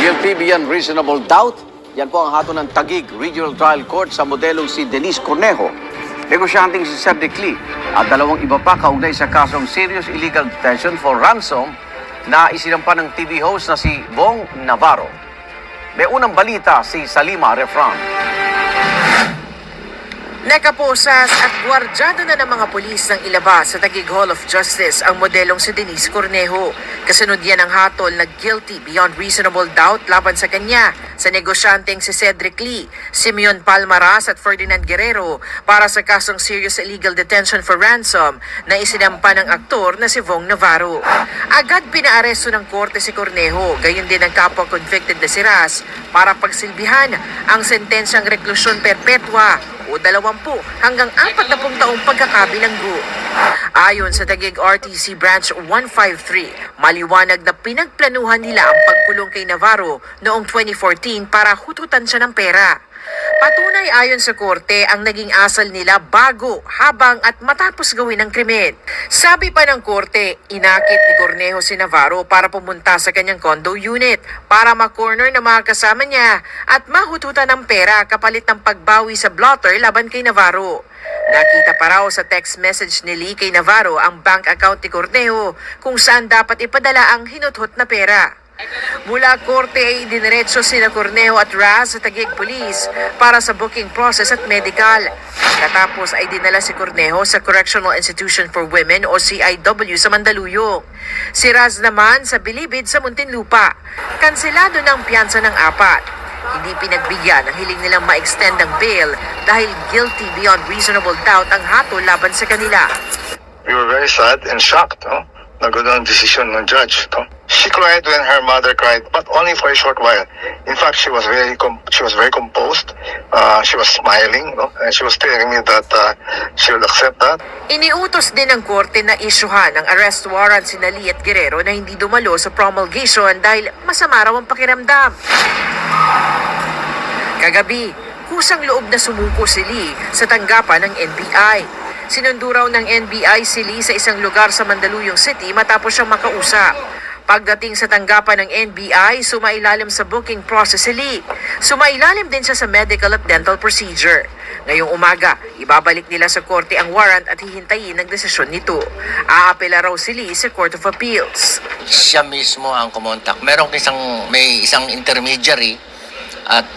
Guilty beyond reasonable doubt. Yan po ang hato ng Taguig Regional Trial Court sa modelong si Denise Cornejo, negosyanteng si Cedric Lee, at dalawang iba pa kaugnay sa kasong serious illegal detention for ransom na isinampa ng TV host na si Bong Navarro. May unang balita si Salima Refran. Nakaposas at gwardyado na ng mga pulis ng ilabas sa Taguig Hall of Justice ang modelong si Denise Cornejo. Kasunod yan ang hatol na guilty beyond reasonable doubt laban sa kanya sa negosyanteng si Cedric Lee, Simeon Palmaras at Ferdinand Guerrero para sa kasong serious illegal detention for ransom na isinampa ng aktor na si Bong Navarro. Agad pinaaresto ng korte si Cornejo, gayon din ang kapwa convicted na si Raz para pagsilbihan ang sentensyang reklusyon perpetua o 20 hanggang 40 taong pagkakabilanggo. Ayon sa Taguig RTC Branch 153, maliwanag na pinagplanuhan nila ang pagkulong kay Navarro noong 2014 para hututan siya ng pera. Patunay ayon sa korte ang naging asal nila bago, habang at matapos gawin ang krimen. Sabi pa ng korte, inakit ni Cornejo si Navarro para pumunta sa kanyang condo unit para ma-corner na mga kasama niya at mahututan ng pera kapalit ng pagbawi sa blotter laban kay Navarro. Nakita pa raw sa text message ni Lee kay Navarro ang bank account ni Cornejo kung saan dapat ipadala ang hinuthot na pera. Mula korte ay diniretso sina Cornejo at Raz sa Taguig Police para sa booking process at medical. Katapos ay dinala si Cornejo sa Correctional Institution for Women o CIW sa Mandaluyong. Si Raz naman sa Bilibid sa Muntinlupa. Kanselado ng piyansa ng 4. Hindi pinagbigyan ang hiling nilang ma-extend ang bail dahil guilty beyond reasonable doubt ang hatol laban sa kanila. We were very sad and shocked, no? Na gano'n ang desisyon ng judge, no? She cried when her mother cried, but only for a short while. In fact, she was very composed. She was smiling, no? And she was telling me that she would accept that. Iniutos din ng korte na isyuhan ang arrest warrant si Lee at Guerrero na hindi dumalo sa promulgation dahil masama raw ang pakiramdam. Kagabi, kusang loob na sumuko si Lee sa tanggapan ng NBI. Sinundo raw ng NBI si Lee sa isang lugar sa Mandaluyong City matapos siyang makausap. Pagdating sa tanggapan ng NBI, sumailalim sa booking process si Lee. Sumailalim din siya sa medical at dental procedure. Ngayong umaga, ibabalik nila sa korte ang warrant at hihintayin ang desisyon nito. Aapela raw si Lee sa Court of Appeals. Siya mismo ang kumontak. May isang intermediary at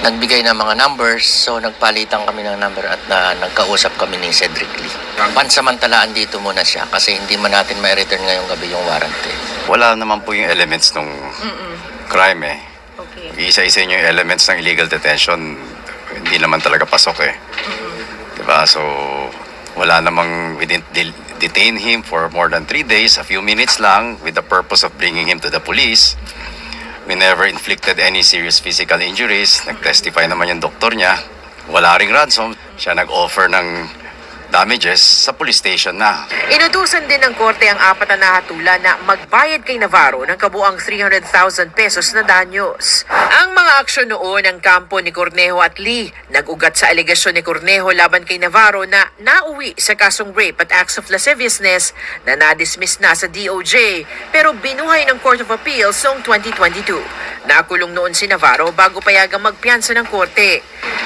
nagbigay ng mga numbers, so nagpalitan kami ng number at nagkausap kami ni Cedric Lee. Pansamantalaan dito muna siya kasi hindi man natin ma-return ngayong gabi yung warrant eh. Wala naman po yung elements ng crime eh. Okay. Isa-isa yung elements ng illegal detention, hindi naman talaga pasok eh. Diba? So, wala namang, we didn't detain him for more than 3 days, a few minutes lang with the purpose of bringing him to the police. We never inflicted any serious physical injuries. Nag-testify naman yung doktor niya. Wala ring ransom. Siya nag-offer ng damages sa police station na. Inutusan din ng korte ang 4 na nahatulan na magbayad kay Navarro ng kabuang 300,000 pesos na danyos. Ang mga aksyon noon ng kampo ni Cornejo at Lee nag-ugat sa alegasyon ni Cornejo laban kay Navarro na nauwi sa kasong rape at acts of lasciviousness na na-dismiss na sa DOJ pero binuhay ng Court of Appeals noong 2022. Nakulong noon si Navarro bago payagang magpiyansa ng korte.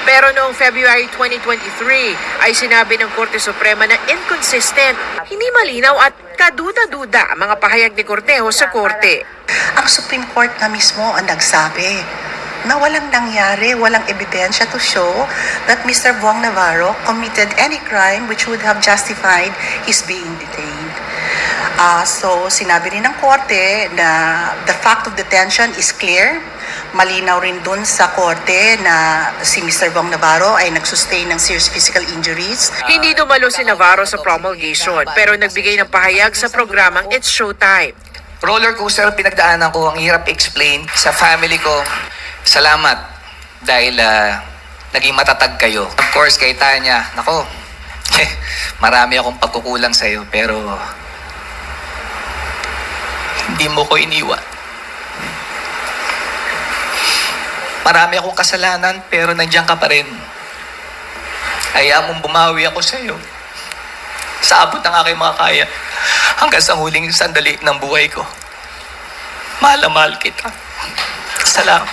Pero noong February 2023 ay sinabi ng Korte Suprema na inconsistent, hindi malinaw at kaduda-duda ang mga pahayag ni Cornejo sa korte. Ang Supreme Court na mismo ang nagsabi na walang nangyari, walang ebidensya to show that Mr. Bong Navarro committed any crime which would have justified his being detained. So sinabi rin ng korte na the fact of detention is clear. Malinaw rin dun sa korte na si Mr. Bong Navarro ay nagsustain ng serious physical injuries. Hindi dumalo si Navarro sa promulgation pero nagbigay ng pahayag sa programang It's Showtime. Roller coaster pinagdaanan ko, ang hirap explain sa family ko. Salamat dahil naging matatag kayo. Of course, kay Tanya, nako, marami akong pagkukulang sa'yo pero hindi mo ko iniwan. Marami akong kasalanan pero nandiyan ka pa rin. Hayaan mong bumawi ako sa iyo. Sa abot ng aking mga kaya hanggang sa huling sandali ng buhay ko. Mahal na mahal kita. Salamat.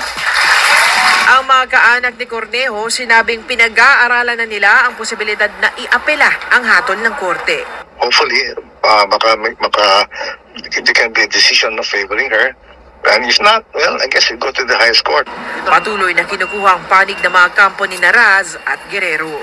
Ang mga kaanak ni Cornejo sinabing pinag-aaralan na nila ang posibilidad na iapela ang hatol ng korte. Hopefully, there can be a decision of favoring her. And if not, well, I guess you go to the highest court. Patuloy na kinukuha ang panig ng mga kampo ni Naraz at Guerrero.